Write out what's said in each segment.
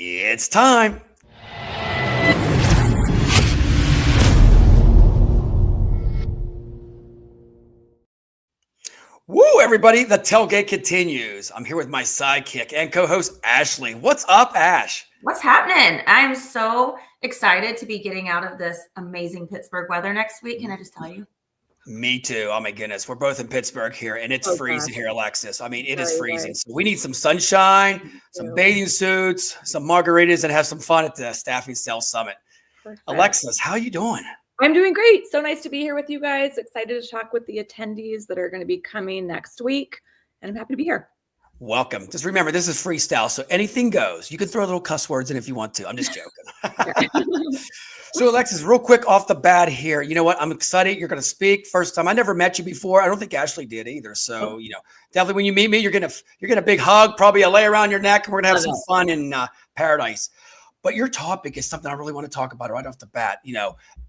It's time. Woo, everybody. The tailgate continues. I'm here with my sidekick and co-host, Ashley. What's up, Ash? What's happening? I'm so excited to be getting out of this amazing Pittsburgh weather next week. Can I just tell you? Me too. Oh my goodness. We're both in Pittsburgh here and it's freezing here, Alexis. I mean, it is freezing. So we need some sunshine, some bathing suits, some margaritas, and have some fun at the Staffing Sales Summit. Perfect. Alexis, how are you doing? I'm doing great. So nice to be here with you guys. Excited to talk with the attendees that are going to be coming next week. And I'm happy to be here. Welcome. Just remember, this is freestyle, so anything goes. You can throw little cuss words in if you want to. I'm just joking. So, Alexis, real quick off the bat here, you know what? I'm excited. You're going to speak. First time. I never met you before. I don't think Ashley did either. So, definitely when you meet me, you're gonna a big hug, probably a lay around your neck, and we're gonna have some fun in paradise. But your topic is something I really want to talk about right off the bat,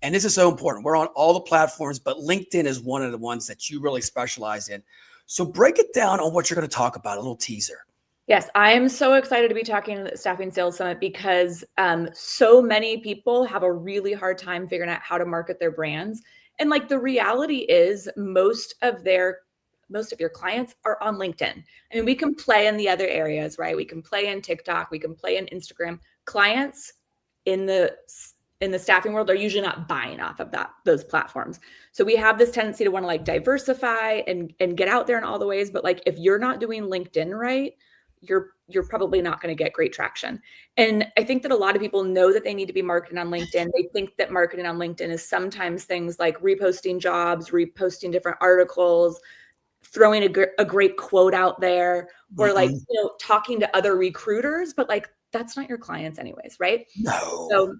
and this is so important. We're on all the platforms, but LinkedIn is one of the ones that you really specialize in. So break it down on what you're going to talk about, a little teaser. Yes, I am so excited to be talking at the Staffing Sales Summit because so many people have a really hard time figuring out how to market their brands. And the reality is most of your clients are on LinkedIn. I mean, we can play in the other areas, right? We can play in TikTok, we can play in Instagram. Clients in the staffing world are usually not buying off of those platforms. So we have this tendency to want to diversify and get out there in all the ways. But if you're not doing LinkedIn right, you're probably not going to get great traction. And I think that a lot of people know that they need to be marketing on LinkedIn. They think that marketing on LinkedIn is sometimes things like reposting jobs, reposting different articles, throwing a great quote out there, or talking to other recruiters, but that's not your clients anyways, right? No. So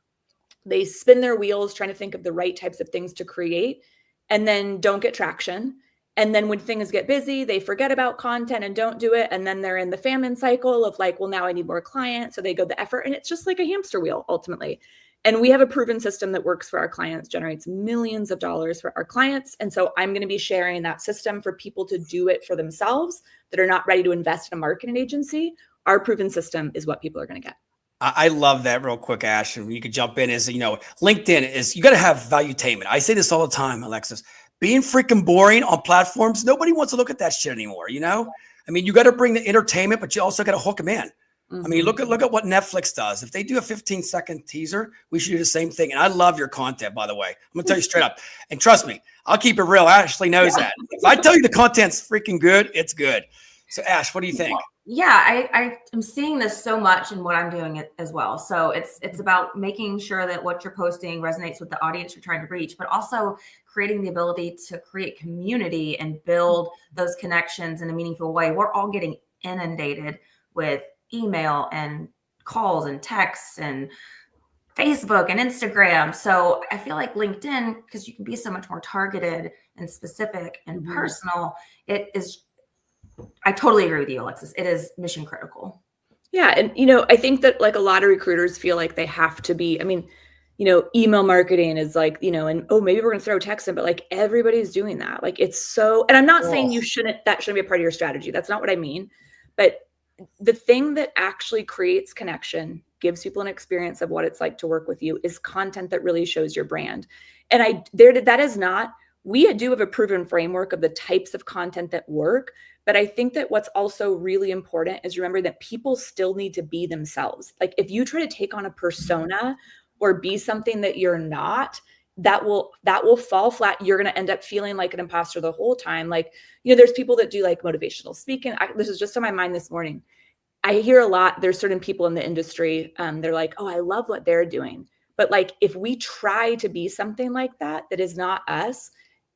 they spin their wheels trying to think of the right types of things to create and then don't get traction. And then when things get busy, they forget about content and don't do it. And then they're in the famine cycle of well, now I need more clients. So they go the effort, and it's just like a hamster wheel ultimately. And we have a proven system that works for our clients, generates millions of dollars for our clients. And so I'm going to be sharing that system for people to do it for themselves that are not ready to invest in a marketing agency. Our proven system is what people are going to get. I love that. Real quick, Ash, and you could jump in is, LinkedIn is, you got to have valuetainment. I say this all the time, Alexis, being freaking boring on platforms. Nobody wants to look at that shit anymore. I mean, you got to bring the entertainment, but you also got to hook them in. Mm-hmm. I mean, look at what Netflix does. If they do a 15-second teaser, we should do the same thing. And I love your content, by the way. I'm going to tell you straight up. And trust me, I'll keep it real. Ashley knows that. If I tell you the content's freaking good, it's good. So, Ash, what do you think? Yeah, I am seeing this so much in what I'm doing as well. So it's about making sure that what you're posting resonates with the audience you're trying to reach, but also creating the ability to create community and build those connections in a meaningful way. We're all getting inundated with email and calls and texts and Facebook and Instagram. So I feel like LinkedIn, because you can be so much more targeted and specific and personal, I totally agree with you, Alexis. It is mission critical. Yeah. And, I think that a lot of recruiters feel like they have to be, email marketing is and, maybe we're going to throw text in, but everybody's doing that. It's so, and I'm not saying that shouldn't be a part of your strategy. That's not what I mean. But the thing that actually creates connection, gives people an experience of what it's like to work with you, is content that really shows your brand. And we do have a proven framework of the types of content that work. But I think that what's also really important is remember that people still need to be themselves. If you try to take on a persona or be something that you're not, that will fall flat. You're going to end up feeling like an imposter the whole time. There's people that do motivational speaking. This is just on my mind this morning. I hear a lot, there's certain people in the industry, they're like, oh, I love what they're doing. But if we try to be something like that is not us,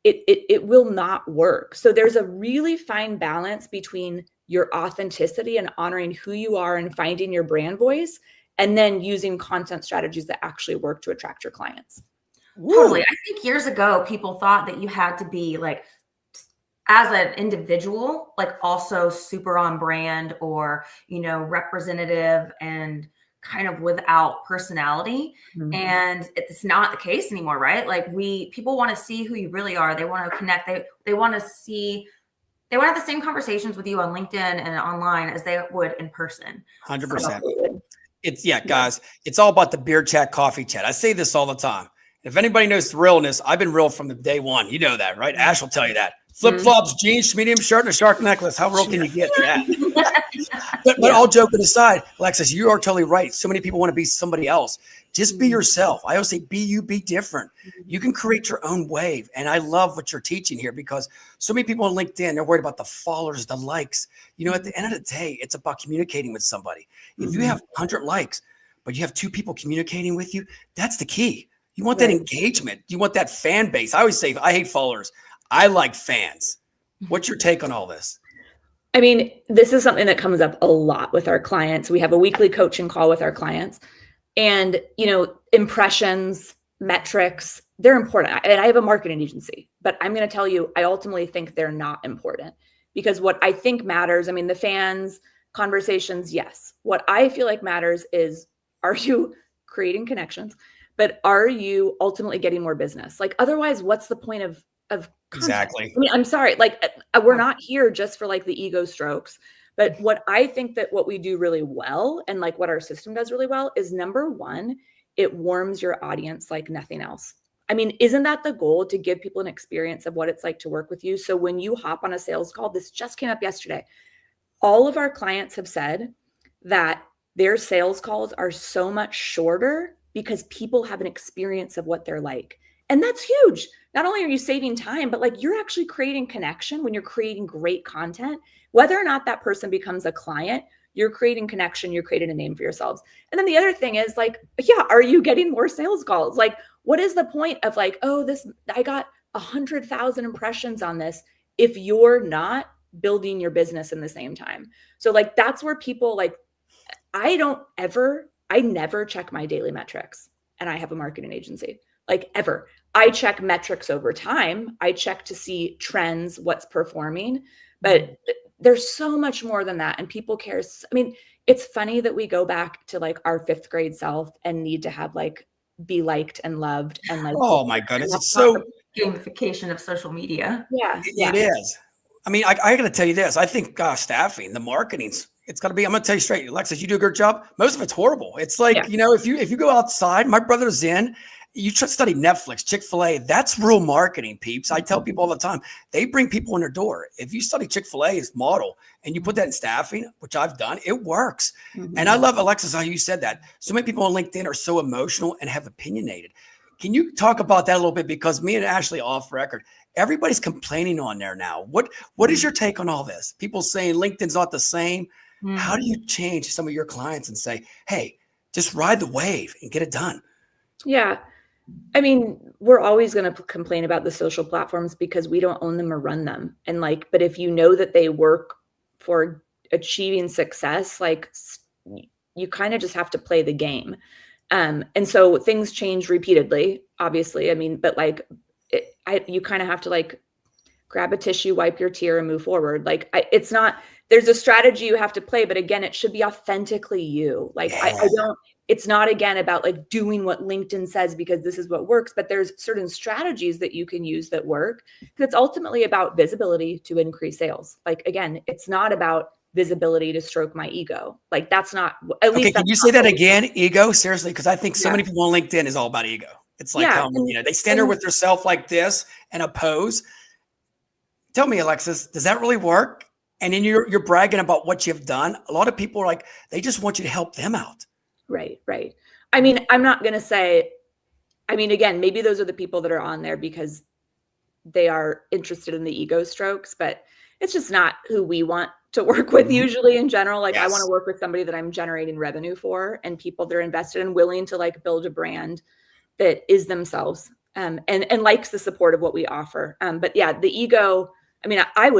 it will not work. So there's a really fine balance between your authenticity and honoring who you are and finding your brand voice, and then using content strategies that actually work to attract your clients. Totally. I think years ago, people thought that you had to be as an individual, also super on brand or, representative and kind of without personality. Mm-hmm. And it's not the case anymore, right? People want to see who you really are. They want to connect. They want to have the same conversations with you on LinkedIn and online as they would in person. 100%. Guys, it's all about the beer chat, coffee chat. I say this all the time. If anybody knows the realness, I've been real from the day one. You know that, right? Ash will tell you that. Flip-flops, jeans, medium shirt, and a shark necklace. How real can you get that? But all joking aside, Alexis, you are totally right. So many people want to be somebody else. Just be yourself. I always say, be you, be different. You can create your own wave. And I love what you're teaching here because so many people on LinkedIn, they're worried about the followers, the likes. You know, at the end of the day, it's about communicating with somebody. If you have 100 likes, but you have 2 people communicating with you, that's the key. You want that engagement. You want that fan base. I always say, I hate followers. I like fans. What's your take on all this? I mean, this is something that comes up a lot with our clients. We have a weekly coaching call with our clients. And, you know, impressions, metrics, they're important. And I have a marketing agency, but I'm going to tell you, I ultimately think they're not important because what I think matters, I mean, the fans, conversations, yes. What I feel like matters is, are you creating connections, but are you ultimately getting more business? Like, otherwise, what's the point of content? Exactly. I mean, I'm sorry, like we're not here just for like the ego strokes. But what I think that what we do really well and like what our system does really well is number one, it warms your audience like nothing else. I mean, isn't that the goal, to give people an experience of what it's like to work with you? So when you hop on a sales call, this just came up yesterday. All of our clients have said that their sales calls are so much shorter because people have an experience of what they're like. And that's huge. Not only are you saving time, but like you're actually creating connection when you're creating great content. Whether or not that person becomes a client, you're creating connection, you're creating a name for yourselves. And then the other thing is like, are you getting more sales calls? Like, what is the point of like, I got 100,000 impressions on this if you're not building your business in the same time? So like, that's where people like, I never check my daily metrics, and I have a marketing agency, like ever. I check metrics over time. I check to see trends, what's performing, but there's so much more than that. And people care. I mean, it's funny that we go back to like our 5th grade self and need to have like, be liked and loved and like, oh my goodness. It's so gamification of social media. It is. I mean, I got to tell you this. I think staffing, the marketing's, it's got to be, I'm going to tell you straight, Alexis, you do a good job. Most of it's horrible. It's like, you know, if you go outside, my brother's in, you should study Netflix, Chick-fil-A. That's real marketing, peeps. I tell people all the time, they bring people in their door. If you study Chick-fil-A's model and you put that in staffing, which I've done, it works. And I love, Alexis, how you said that. So many people on LinkedIn are so emotional and have opinionated. Can you talk about that a little bit? Because me and Ashley off record, everybody's complaining on there now. What is your take on all this? People saying LinkedIn's not the same. How do you change some of your clients and say, hey, just ride the wave and get it done? Yeah. I mean, we're always going to complain about the social platforms because we don't own them or run them. And like, but if you know that they work for achieving success, like you kind of just have to play the game. And so things change repeatedly, obviously. I mean, but like you kind of have to like grab a tissue, wipe your tear and move forward. Like it's not, there's a strategy you have to play, but again, it should be authentically you. Like it's not again about like doing what LinkedIn says because this is what works, but there's certain strategies that you can use that work. Because it's ultimately about visibility to increase sales. Like, again, it's not about visibility to stroke my ego. Like that's not, at least. Okay, can you say that again? Ego? Seriously? Because I think so many people on LinkedIn is all about ego. It's like how, you know, they stand there with themselves like this and a pose. Tell me, Alexis, does that really work? And then you're bragging about what you've done. A lot of people are like, they just want you to help them out. Right. I mean, I'm not going to say, I mean, again, maybe those are the people that are on there because they are interested in the ego strokes, but it's just not who we want to work with usually in general. Like I want to work with somebody that I'm generating revenue for and people that are invested and willing to like build a brand that is themselves and likes the support of what we offer. But yeah, the ego, I mean, I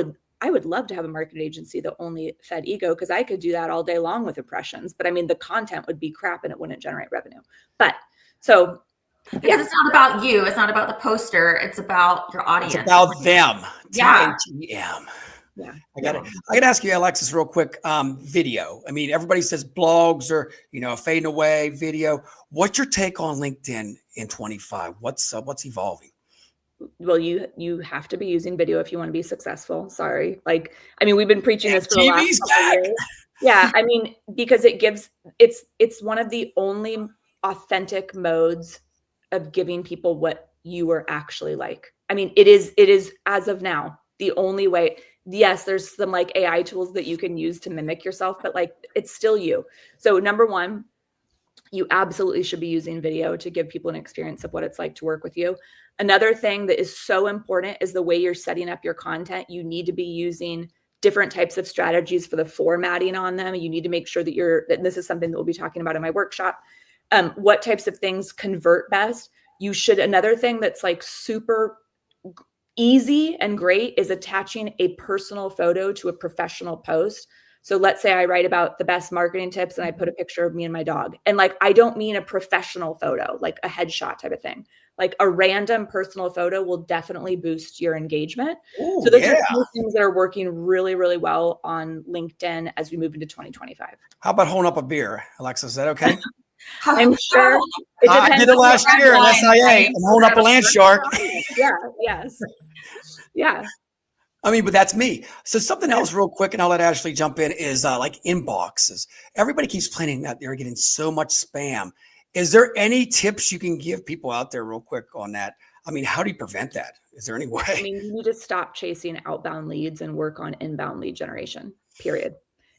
would love to have a marketing agency that only fed ego because I could do that all day long with impressions. But I mean, the content would be crap and it wouldn't generate revenue. But so because it's not about you. It's not about the poster. It's about your audience. It's about them. Yeah. THEM. Yeah. I got to ask you, Alexis, real quick. Video. I mean, everybody says blogs or, you know, fading away video. What's your take on LinkedIn in 25? What's evolving? Well, you have to be using video if you want to be successful. Sorry. Like, I mean, we've been preaching this for the last couple of years. Yeah, I mean, because it's one of the only authentic modes of giving people what you are actually like. I mean, it is as of now the only way. Yes, there's some like AI tools that you can use to mimic yourself, but like it's still you. So number one, you absolutely should be using video to give people an experience of what it's like to work with you. Another thing that is so important is the way you're setting up your content. You need to be using different types of strategies for the formatting on them. You need to make sure that this is something that we'll be talking about in my workshop. What types of things convert best? Another thing that's like super easy and great is attaching a personal photo to a professional post. So let's say I write about the best marketing tips and I put a picture of me and my dog. And like, I don't mean a professional photo, like a headshot type of thing. Like a random personal photo will definitely boost your engagement. Ooh, so those are two things that are working really, really well on LinkedIn as we move into 2025. How about holding up a beer, Alexis? Is that okay? I'm sure. I did it last year in SIA. I'm holding up a land shark. Yeah. Yes. Yeah. I mean, but that's me. So something else real quick, and I'll let Ashley jump in, is like inboxes. Everybody keeps complaining that they're getting so much spam. Is there any tips you can give people out there real quick on that? I mean, how do you prevent that? Is there any way? I mean, you need to stop chasing outbound leads and work on inbound lead generation, period.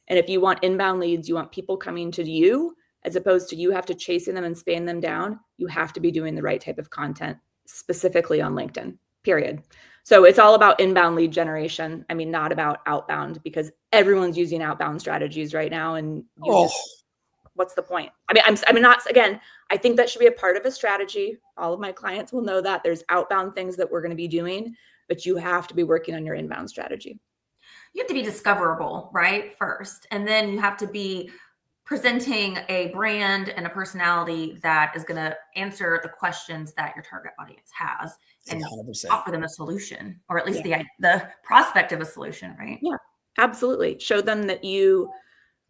And if you want inbound leads, you want people coming to you as opposed to you have to chasing them and spam them down. You have to be doing the right type of content, specifically on LinkedIn, period. So it's all about inbound lead generation. I mean, not about outbound, because everyone's using outbound strategies right now. And what's the point? I mean, I'm not, again, I think that should be a part of a strategy. All of my clients will know that there's outbound things that we're going to be doing, but you have to be working on your inbound strategy. You have to be discoverable, right? First, and then you have to be presenting a brand and a personality that is going to answer the questions that your target audience has and 100%. offer them a solution, or at least the prospect of a solution, right? Yeah, absolutely. Show them that you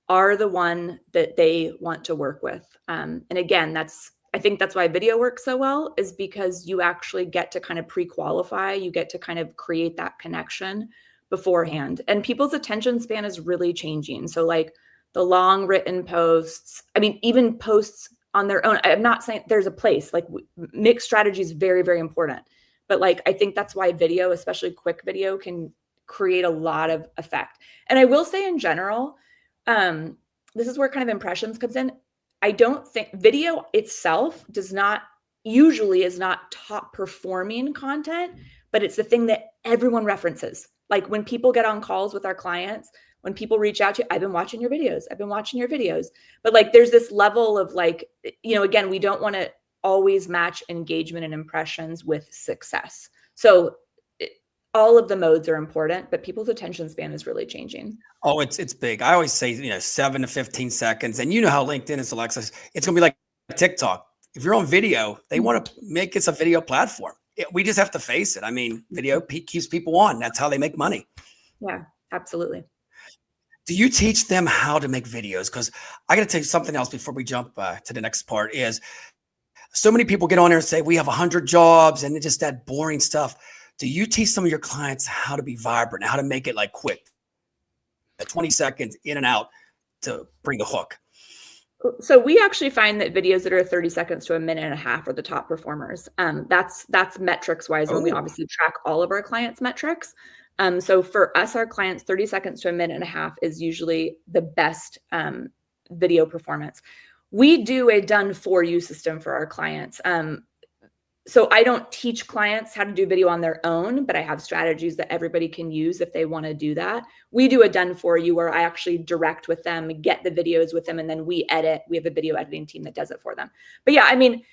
are the one that they want to work with. And again, I think that's why video works so well, is because you actually get to kind of pre-qualify, you get to kind of create that connection beforehand. And people's attention span is really changing. So like the long written posts, I mean, even posts on their own, I'm not saying there's a place, like mixed strategy is very, very important. But like, I think that's why video, especially quick video, can create a lot of effect. And I will say in general, this is where kind of impressions comes in. I don't think video itself is not top performing content, but it's the thing that everyone references. Like when people get on calls with our clients, when people reach out to you, I've been watching your videos. But like, there's this level of like, again, we don't want to always match engagement and impressions with success. So all of the modes are important, but people's attention span is really changing. Oh, it's big. I always say, 7 to 15 seconds. And you know how LinkedIn is, Alexis. It's going to be like TikTok. If you're on video, they want to make it a video platform. We just have to face it. I mean, video keeps people on. That's how they make money. Yeah, absolutely. Do you teach them how to make videos? Because I got to tell you something else before we jump to the next part is so many people get on there and say, we have 100 jobs and just that boring stuff. Do you teach some of your clients how to be vibrant, how to make it like quick, 20 seconds in and out to bring the hook? So we actually find that videos that are 30 seconds to a minute and a half are the top performers. That's metrics wise, when we obviously track all of our clients' metrics. So for us, our clients, 30 seconds to a minute and a half is usually the best video performance. We do a done for you system for our clients. So I don't teach clients how to do video on their own, but I have strategies that everybody can use if they want to do that. We do a done for you where I actually direct with them, get the videos with them, and then we edit. We have a video editing team that does it for them. But yeah, I mean,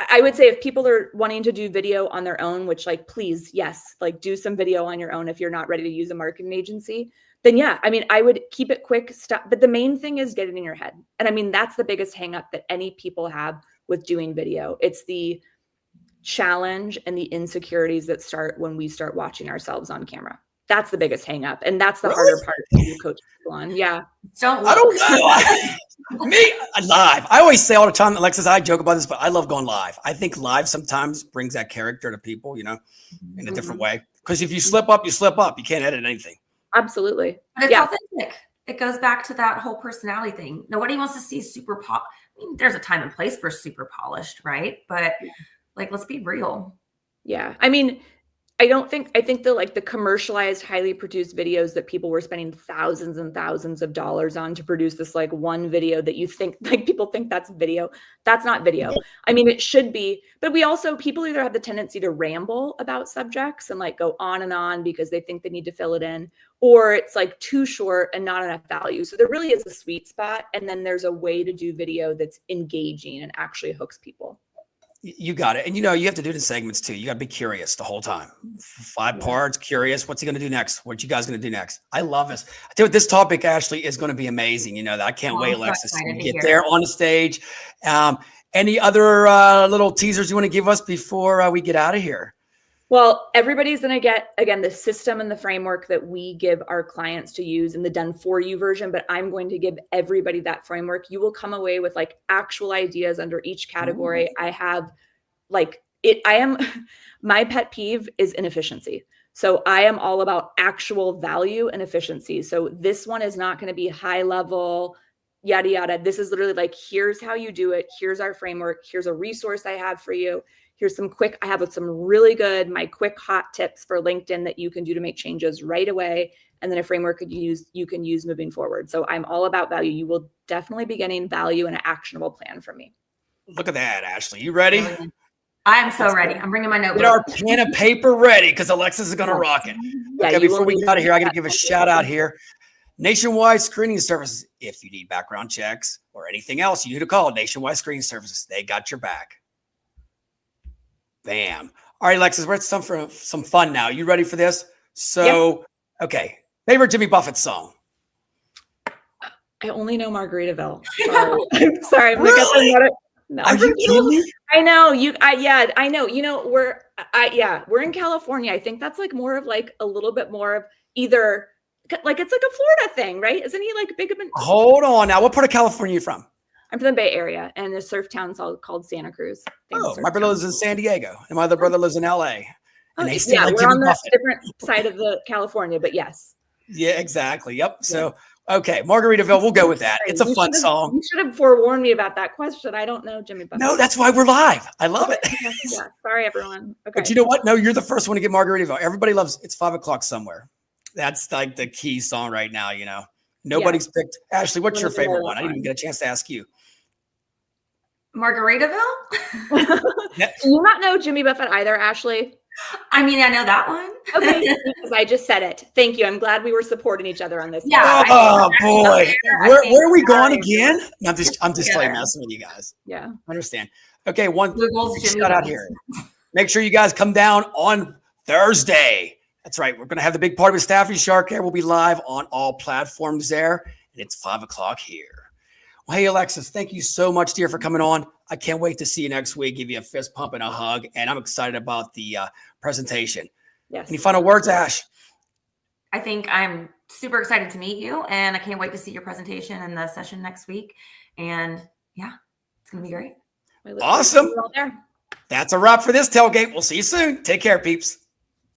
I would say if people are wanting to do video on their own, which like, please, yes, like do some video on your own if you're not ready to use a marketing agency, then yeah, I mean, I would keep it quick stuff. But the main thing is get it in your head. And I mean, that's the biggest hang up that any people have with doing video. It's the challenge and the insecurities that start when we start watching ourselves on camera. That's the biggest hang up. And that's the harder part to coach people on. Yeah. I don't know. Me, live. I always say all the time, Alexis, I joke about this, but I love going live. I think live sometimes brings that character to people, in a different way. Because if you slip up, you slip up. You can't edit anything. Absolutely. But it's authentic. it goes back to that whole personality thing. Nobody wants to see I mean, there's a time and place for super polished, right? But like, let's be real. Yeah. I mean, I think the commercialized, highly produced videos that people were spending thousands and thousands of dollars on to produce this like one video that you think like people think that's video. That's not video. I mean, it should be, but people either have the tendency to ramble about subjects and like go on and on because they think they need to fill it in, or it's like too short and not enough value. So there really is a sweet spot. And then there's a way to do video that's engaging and actually hooks people. You got it. And you have to do the segments too. You got to be curious the whole time. 5 parts, curious. What's he going to do next? What you guys going to do next? I love this. I tell you what, this topic, Ashley, is going to be amazing. That I can't wait, Alexis, to get there on the stage. Any other little teasers you want to give us before we get out of here? Well, everybody's going to get, again, the system and the framework that we give our clients to use in the done for you version, but I'm going to give everybody that framework. You will come away with like actual ideas under each category. I have my pet peeve is inefficiency. So I am all about actual value and efficiency. So this one is not going to be high level, yada, yada. This is literally like, here's how you do it. Here's our framework. Here's a resource I have for you. Here's I have some really good, my quick hot tips for LinkedIn that you can do to make changes right away. And then a framework you can use moving forward. So I'm all about value. You will definitely be getting value and an actionable plan from me. Look at that, Ashley. You ready? I am so ready. I'm bringing my notebook. Get our pen and paper ready because Alexis is going to rock it. Okay, before we get out of here, I got to give a shout out here. Nationwide Screening Services. If you need background checks or anything else, you need to call Nationwide Screening Services. They got your back. Bam. All right, Alexis, we're at some fun now. You ready for this? So, Okay. Favorite Jimmy Buffett song? I only know Margaritaville. So I'm sorry. Really? No, Are you kidding me? I know I know. We're in California. I think that's like more of like a little bit more of either like it's like a Florida thing, right? Isn't he like big? Hold on now. What part of California are you from? I'm from the Bay Area, and a surf town called Santa Cruz. My brother lives in San Diego, and my other brother lives in LA. And they still like we're Jimmy on the Buffett. different side of the California, but yes. Yeah, exactly. Yep. Yeah. So, okay, Margaritaville, we'll go with that. It's a fun song. You should have forewarned me about that question. I don't know Jimmy Buffett. No, that's why we're live. I love it. Yeah. Sorry, everyone. Okay. But you know what? No, you're the first one to get Margaritaville. Everybody loves It's 5 o'clock somewhere. That's like the key song right now, Nobody's picked. Ashley, what's your favorite one? I didn't even get a chance to ask you. Margaritaville? Do you not know Jimmy Buffett either, Ashley? I mean, I know that one. Okay, because I just said it. Thank you. I'm glad we were supporting each other on this. Yeah. Oh boy, where are we going again? I'm just playing messing with you guys. Yeah, I understand. Okay, one shout out here. Make sure you guys come down on Thursday. That's right. We're going to have the big party with Staffy Shark Hair. We'll be live on all platforms there, and it's 5 o'clock here. Well, hey, Alexis, thank you so much, dear, for coming on. I can't wait to see you next week, give you a fist pump and a hug, and I'm excited about the presentation. Yes. Any final words, Ash? I think I'm super excited to meet you, and I can't wait to see your presentation and the session next week. And yeah, it's going to be great. Awesome. That's a wrap for this tailgate. We'll see you soon. Take care, peeps.